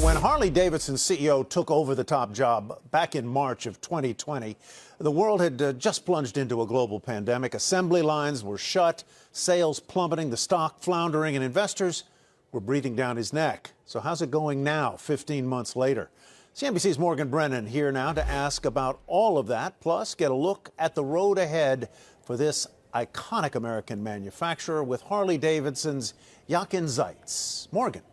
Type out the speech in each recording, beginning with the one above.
When Harley-Davidson CEO took over the top job back in March of 2020, the world had just plunged into a global pandemic. Assembly lines were shut, sales plummeting, the stock floundering, and investors were breathing down his neck. So how's it going now, 15 months later? CNBC's Morgan Brennan here now to ask about all of that, plus get a look at the road ahead for this iconic American manufacturer with Harley-Davidson's Jochen Zeitz. Morgan.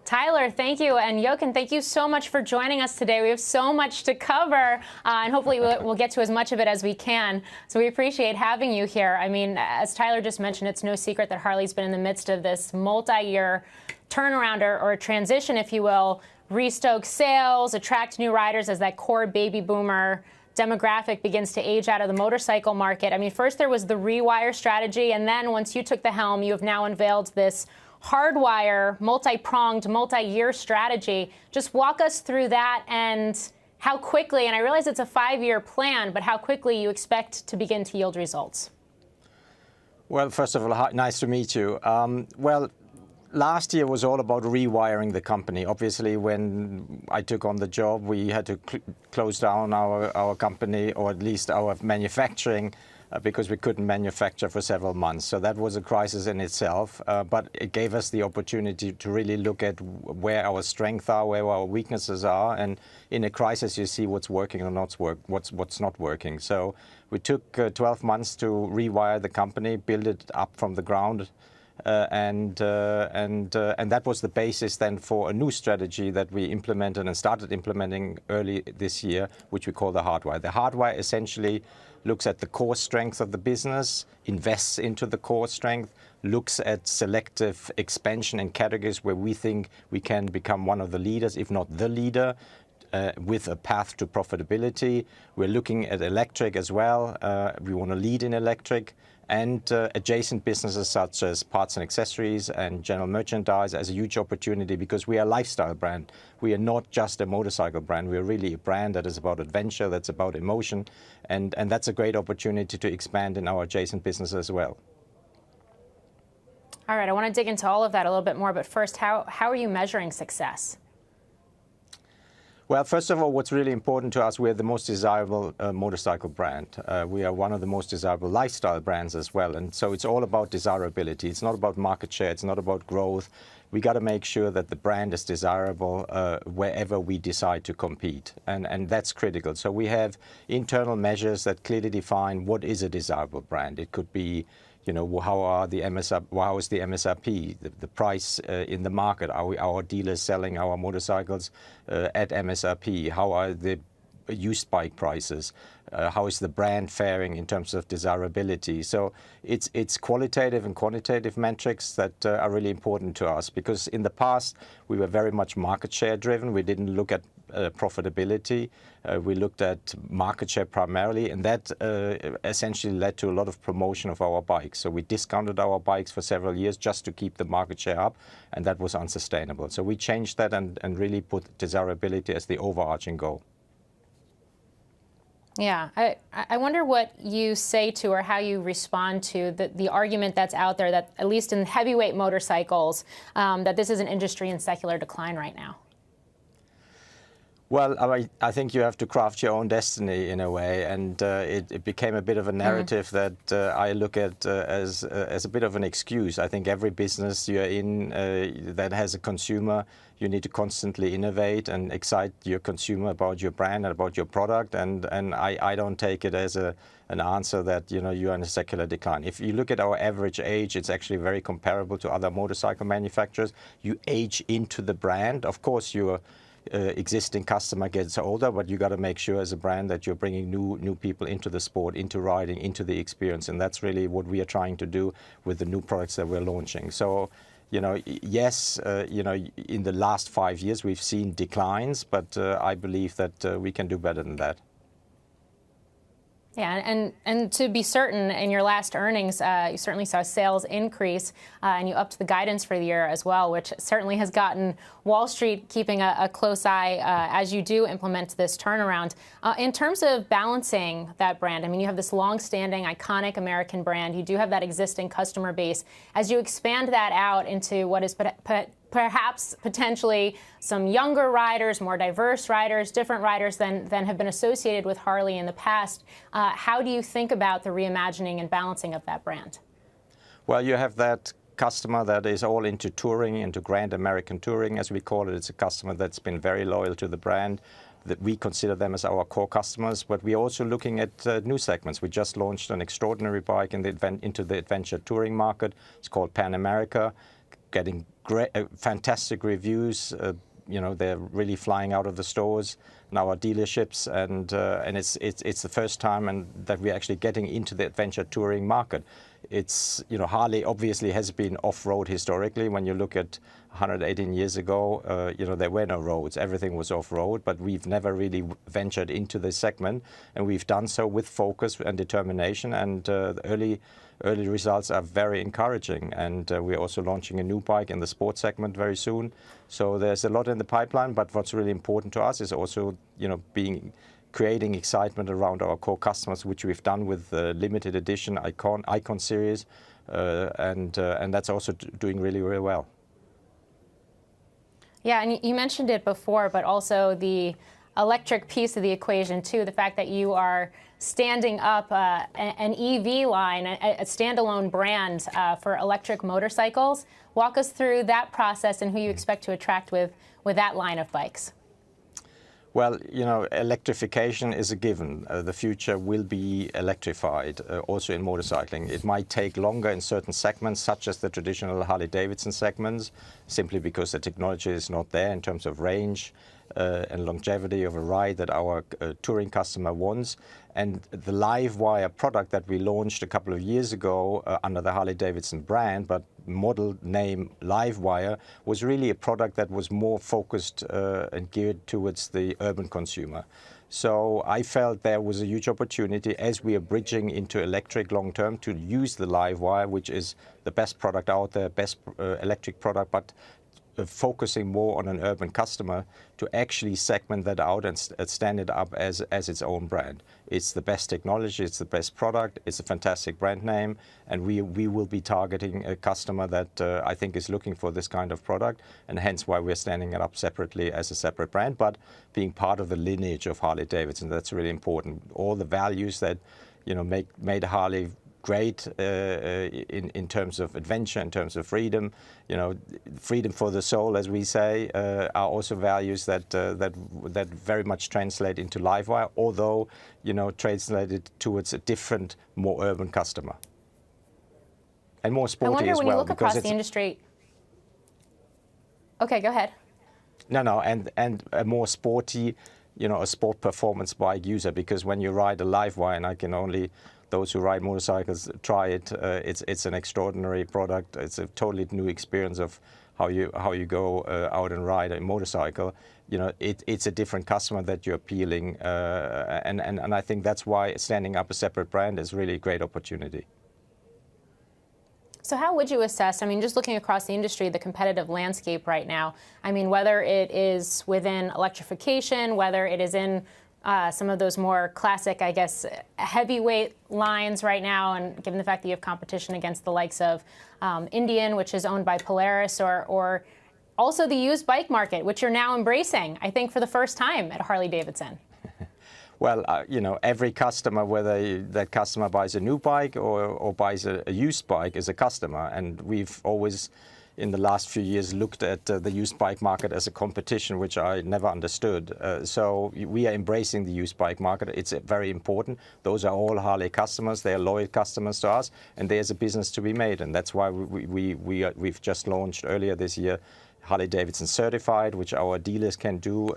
Tyler, thank you. And Jochen, thank you so much for joining us today. We have so much to cover, and hopefully we'll get to as much of it as we can. So we appreciate having you here. I mean, as Tyler just mentioned, it's no secret that Harley's been in the midst of this multi-year turnaround or transition, if you will, restoke sales, attract new riders as that core baby boomer demographic begins to age out of the motorcycle market. I mean, first there was the Rewire strategy, and then once you took the helm, you have now unveiled this hardwire, multi-pronged, multi-year strategy. Just walk us through that and how quickly, and I realize it's a 5-year plan, but how quickly you expect to begin to yield results. Well, first of all, nice to meet you. Last year was all about rewiring the company. Obviously, when I took on the job, we had to close down our company, or at least our manufacturing, because we couldn't manufacture for several months. So that was a crisis in itself, but it gave us the opportunity to really look at where our strengths are, where our weaknesses are, and in a crisis you see what's working or what's not working. So we took 12 months to rewire the company, build it up from the ground, and that was the basis then for a new strategy that we implemented and started implementing early this year, which we call the hardwire. The hardwire essentially looks at the core strength of the business, invests into the core strength, looks at selective expansion in categories where we think we can become one of the leaders, if not the leader, with a path to profitability. We're looking at electric as well. We want to lead in electric, and adjacent businesses such as parts and accessories and general merchandise as a huge opportunity, because we are a lifestyle brand. We are not just a motorcycle brand. We are really a brand that is about adventure, that's about emotion, and that's a great opportunity to expand in our adjacent business as well. All right, I want to dig into all of that a little bit more, but first, how are you measuring success? Well, first of all, what's really important to us, we're the most desirable motorcycle brand. We are one of the most desirable lifestyle brands as well. And so it's all about desirability. It's not about market share. It's not about growth. We got to make sure that the brand is desirable wherever we decide to compete. And that's critical. So we have internal measures that clearly define what is a desirable brand. It could be, you know, how is the MSRP, the price in the market? Are our dealers selling our motorcycles at MSRP? How are the used bike prices? How is the brand faring in terms of desirability? So it's qualitative and quantitative metrics that are really important to us, because in the past we were very much market share driven. We didn't look at profitability. We looked at market share primarily, and that essentially led to a lot of promotion of our bikes. So we discounted our bikes for several years just to keep the market share up, and that was unsustainable. So we changed that and really put desirability as the overarching goal. Yeah, I wonder what you say to, or how you respond to the argument that's out there that, at least in heavyweight motorcycles, that this is an industry in secular decline right now. Well, I think you have to craft your own destiny in a way, and it became a bit of a narrative that I look at as a bit of an excuse. I think every business you're in that has a consumer, you need to constantly innovate and excite your consumer about your brand and about your product, and I don't take it as an answer that, you know, you're in a secular decline. If you look at our average age, it's actually very comparable to other motorcycle manufacturers. You age into the brand. Of course, your existing customer gets older, but you got to make sure as a brand that you're bringing new people into the sport, into riding, into the experience, and that's really what we are trying to do with the new products that we're launching. So, you know, yes, you know, in the last 5 years we've seen declines, but I believe that we can do better than that. Yeah, and to be certain, in your last earnings, you certainly saw sales increase, and you upped the guidance for the year as well, which certainly has gotten Wall Street keeping a close eye as you do implement this turnaround. In terms of balancing that brand, I mean, you have this long-standing, iconic American brand. You do have that existing customer base. As you expand that out into what is perhaps potentially some younger riders, more diverse riders, different riders than have been associated with Harley in the past. How do you think about the reimagining and balancing of that brand? Well, you have that customer that is all into touring, into Grand American Touring, as we call it. It's a customer that's been very loyal to the brand, that we consider them as our core customers. But we're also looking at new segments. We just launched an extraordinary bike into the adventure touring market. It's called Pan America, getting great, fantastic reviews. They're really flying out of the stores and our dealerships, and it's the first time that we're actually getting into the adventure touring market. It's, Harley obviously has been off-road historically. When you look at 118 years ago, there were no roads. Everything was off-road, but we've never really ventured into this segment, and we've done so with focus and determination, and the early results are very encouraging. And we're also launching a new bike in the sports segment very soon. So there's a lot in the pipeline, but what's really important to us is also, creating excitement around our core customers, which we've done with the limited edition Icon series, and that's also doing really, really well. Yeah, and you mentioned it before, but also the electric piece of the equation too, the fact that you are standing up an EV line, a standalone brand for electric motorcycles. Walk us through that process and who you expect to attract with that line of bikes. Well, electrification is a given. The future will be electrified, also in motorcycling. It might take longer in certain segments, such as the traditional Harley-Davidson segments, simply because the technology is not there in terms of range and longevity of a ride that our touring customer wants. And the LiveWire product that we launched a couple of years ago under the Harley-Davidson brand, but model name LiveWire, was really a product that was more focused and geared towards the urban consumer. So I felt there was a huge opportunity as we are bridging into electric long term to use the LiveWire, which is the best product out there, best electric product, but focusing more on an urban customer, to actually segment that out and stand it up as its own brand. It's the best technology, it's the best product, it's a fantastic brand name, and we will be targeting a customer that I think is looking for this kind of product, and hence why we're standing it up separately as a separate brand, but being part of the lineage of Harley-Davidson. That's really important. All the values that made Harley great in terms of adventure, in terms of freedom, freedom for the soul, as we say, are also values that very much translate into LiveWire, although translated towards a different, more urban customer and more sporty as well. I wonder, when you look across the industry. Okay, go ahead. No, and a more sporty, a sport performance bike user, because when you ride a LiveWire, and I can only. Those who ride motorcycles try it. It's an extraordinary product. It's a totally new experience of how you go out and ride a motorcycle. It's a different customer that you're appealing, and I think that's why standing up a separate brand is really a great opportunity. So how would you assess, just looking across the industry, the competitive landscape right now? Whether it is within electrification, whether it is in some of those more classic, I guess, heavyweight lines right now, and given the fact that you have competition against the likes of Indian, which is owned by Polaris, or also the used bike market, which you're now embracing, I think, for the first time at Harley-Davidson. Well, every customer, whether that customer buys a new bike or buys a used bike, is a customer. And we've always, in the last few years, looked at the used bike market as a competition, which I never understood. So we are embracing the used bike market. It's very important. Those are all Harley customers. They are loyal customers to us, and there's a business to be made. And that's why we've just launched earlier this year Harley-Davidson Certified, which our dealers can do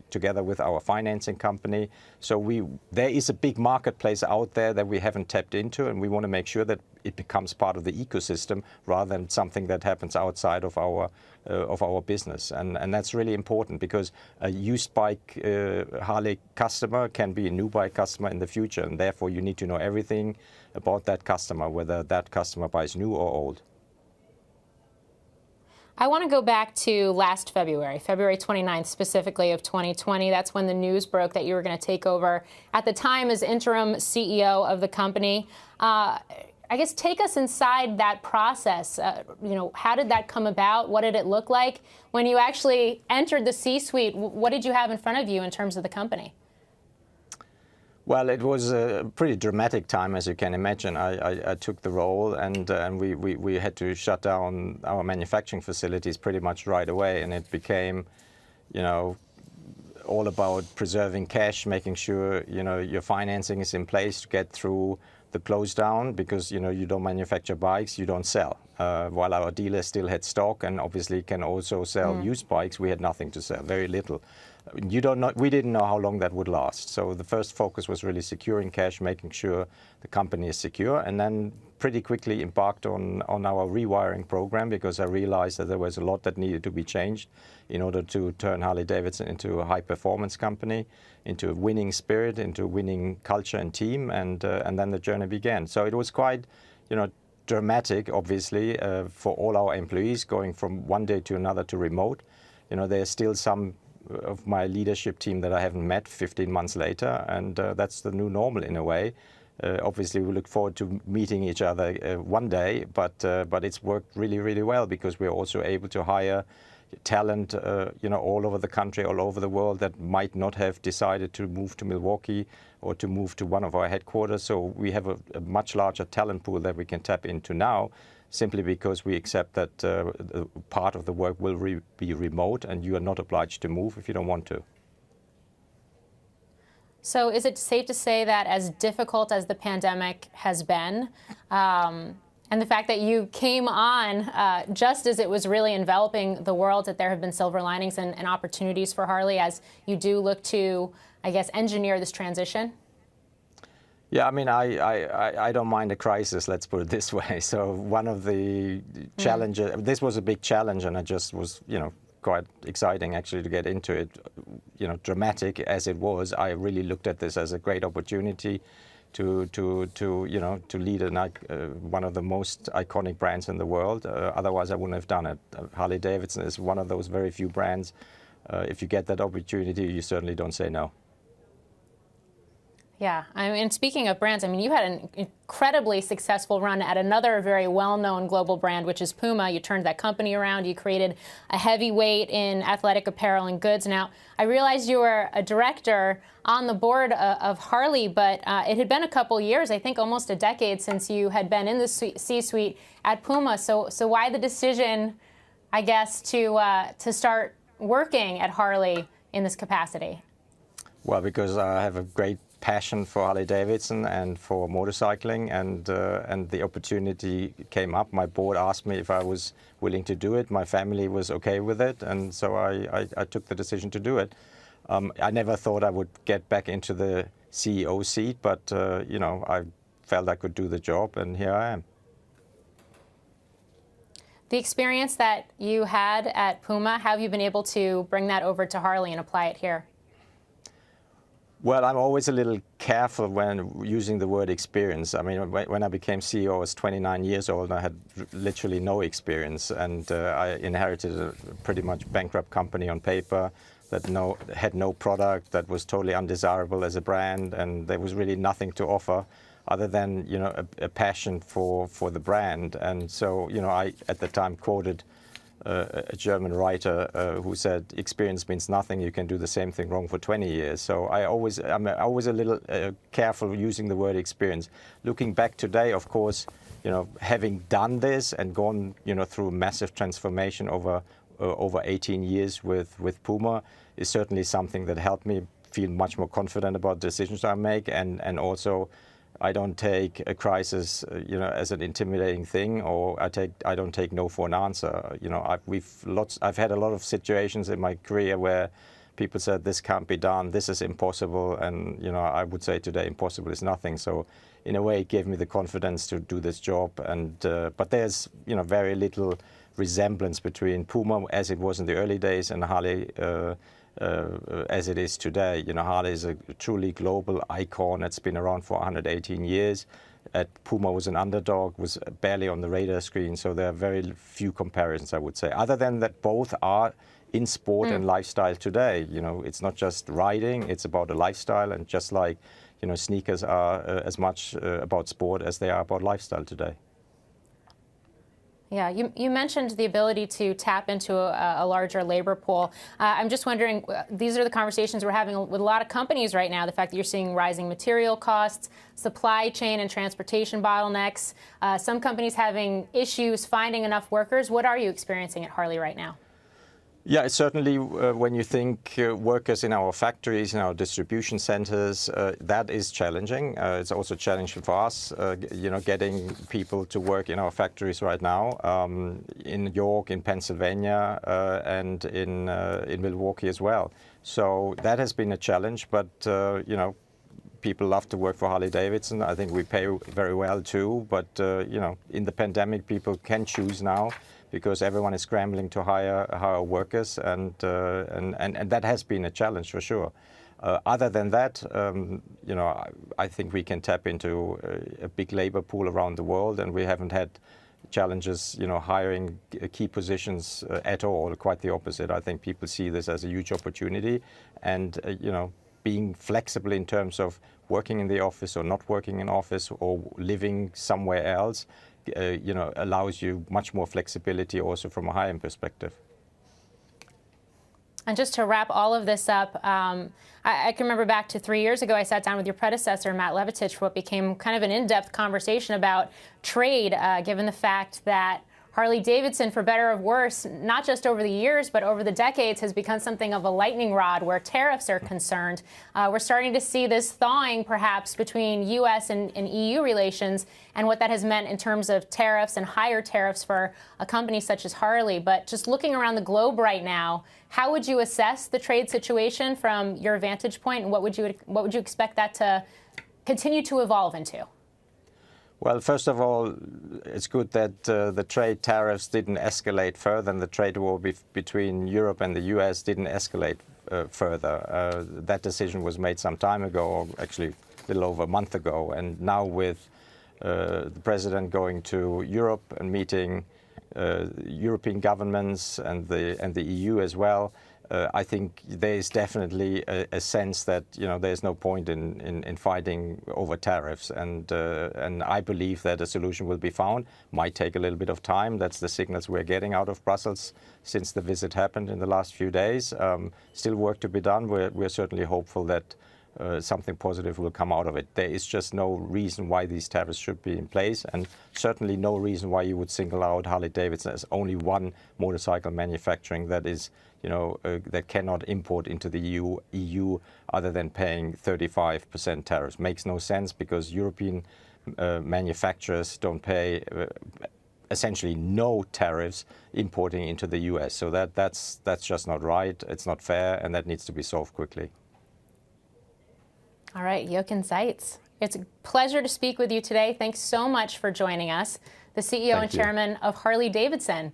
together with our financing company. So there is a big marketplace out there that we haven't tapped into, and we want to make sure that it becomes part of the ecosystem rather than something that happens outside of our business. And that's really important, because a used bike Harley customer can be a new bike customer in the future, and therefore you need to know everything about that customer, whether that customer buys new or old. I want to go back to last February 29th specifically of 2020. That's when the news broke that you were going to take over at the time as interim CEO of the company. I guess take us inside that process. How did that come about? What did it look like? When you actually entered the C-suite, what did you have in front of you in terms of the company? Well, it was a pretty dramatic time, as you can imagine. I took the role, and we had to shut down our manufacturing facilities pretty much right away, and it became, all about preserving cash, making sure your financing is in place to get through the close down, because you don't manufacture bikes, you don't sell. While our dealers still had stock and obviously can also sell used bikes, we had nothing to sell, very little. We didn't know how long that would last. So the first focus was really securing cash, making sure the company is secure, and then pretty quickly embarked on our rewiring program, because I realized that there was a lot that needed to be changed in order to turn Harley-Davidson into a high-performance company, into a winning spirit, into a winning culture and team, and then the journey began. So it was quite, dramatic, obviously, for all our employees, going from one day to another to remote. There's still some of my leadership team that I haven't met 15 months later, and that's the new normal in a way. Obviously, we look forward to meeting each other one day, but it's worked really, really well, because we're also able to hire talent, all over the country, all over the world, that might not have decided to move to Milwaukee or to move to one of our headquarters. So we have a much larger talent pool that we can tap into now, simply because we accept that part of the work will be remote, and you are not obliged to move if you don't want to. So is it safe to say that as difficult as the pandemic has been, and the fact that you came on just as it was really enveloping the world, that there have been silver linings and opportunities for Harley as you do look to, I guess, engineer this transition? Yeah, I mean, I don't mind a crisis, let's put it this way. So one of the challenges, this was a big challenge, and I just was, quite exciting actually to get into it. Dramatic as it was, I really looked at this as a great opportunity to lead one of the most iconic brands in the world. Otherwise, I wouldn't have done it. Harley-Davidson is one of those very few brands. If you get that opportunity, you certainly don't say no. Yeah, and speaking of brands, you had an incredibly successful run at another very well-known global brand, which is Puma. You turned that company around. You created a heavyweight in athletic apparel and goods. Now, I realized you were a director on the board of Harley, but it had been a couple years, I think almost a decade, since you had been in the C-suite at Puma. So why the decision, I guess, to start working at Harley in this capacity? Well, because I have a great passion for Harley-Davidson and for motorcycling, and the opportunity came up. My board asked me if I was willing to do it. My family was okay with it, and so I took the decision to do it. I never thought I would get back into the CEO seat, but I felt I could do the job, and here I am. The experience that you had at Puma, how have you been able to bring that over to Harley and apply it here? Well, I'm always a little careful when using the word experience. I mean, when I became CEO, I was 29 years old, and I had literally no experience. And I inherited a pretty much bankrupt company on paper that had no product, that was totally undesirable as a brand, and there was really nothing to offer other than, a passion for the brand. And so, I at the time quoted a German writer who said, experience means nothing, you can do the same thing wrong for 20 years. So I'm always a little careful using the word experience. Looking back today, of course, having done this and gone, through massive transformation over 18 years with Puma is certainly something that helped me feel much more confident about decisions I make, and also I don't take a crisis, as an intimidating thing, or I don't take no for an answer. I've had a lot of situations in my career where people said this can't be done, this is impossible, and I would say today impossible is nothing. So in a way, it gave me the confidence to do this job. And but there's very little resemblance between Puma as it was in the early days and Harley as it is today. Harley is a truly global icon. It's been around for 118 years. Puma was an underdog, was barely on the radar screen. So there are very few comparisons, I would say. Other than that, both are in sport and lifestyle today. It's not just riding, it's about a lifestyle. And just like, sneakers are as much about sport as they are about lifestyle today. Yeah, you mentioned the ability to tap into a larger labor pool. I'm just wondering, these are the conversations we're having with a lot of companies right now, the fact that you're seeing rising material costs, supply chain and transportation bottlenecks, some companies having issues finding enough workers. What are you experiencing at Harley right now? Yeah, certainly when you think workers in our factories, in our distribution centers, that is challenging. It's also challenging for us, getting people to work in our factories right now, in New York, in Pennsylvania, and in Milwaukee as well. So that has been a challenge, but, people love to work for Harley-Davidson. I think we pay very well too, but, in the pandemic, people can choose now, because everyone is scrambling to hire workers, and that has been a challenge for sure. Other than that, I think we can tap into a big labor pool around the world, and we haven't had challenges, hiring key positions at all. Quite the opposite. I think people see this as a huge opportunity, and being flexible in terms of working in the office or not working in office or living somewhere else, allows you much more flexibility also from a hiring perspective. And just to wrap all of this up, I can remember back to 3 years ago, I sat down with your predecessor, Matt Levatich, for what became kind of an in-depth conversation about trade, given the fact that Harley-Davidson, for better or worse, not just over the years, but over the decades, has become something of a lightning rod where tariffs are concerned. We're starting to see this thawing, perhaps, between U.S. and EU relations and what that has meant in terms of tariffs and higher tariffs for a company such as Harley. But just looking around the globe right now, how would you assess the trade situation from your vantage point, and what would you expect that to continue to evolve into? Well, first of all, it's good that the trade tariffs didn't escalate further, and the trade war between Europe and the US didn't escalate further. That decision was made some time ago, or actually a little over a month ago. And now with the president going to Europe and meeting European governments and the EU as well, I think there is definitely a sense that there's no point in fighting over tariffs, and I believe that a solution will be found. Might take a little bit of time. That's the signals we're getting out of Brussels since the visit happened in the last few days. Still work to be done. We're certainly hopeful that something positive will come out of it. There is just no reason why these tariffs should be in place, and certainly no reason why you would single out Harley-Davidson as only one motorcycle manufacturing that is, that cannot import into the EU other than paying 35% tariffs. Makes no sense, because European manufacturers don't pay essentially no tariffs importing into the US. So that's just not right. It's not fair, and that needs to be solved quickly. All right, Jochen Zeitz, it's a pleasure to speak with you today. Thanks so much for joining us, the CEO and Chairman of Harley-Davidson.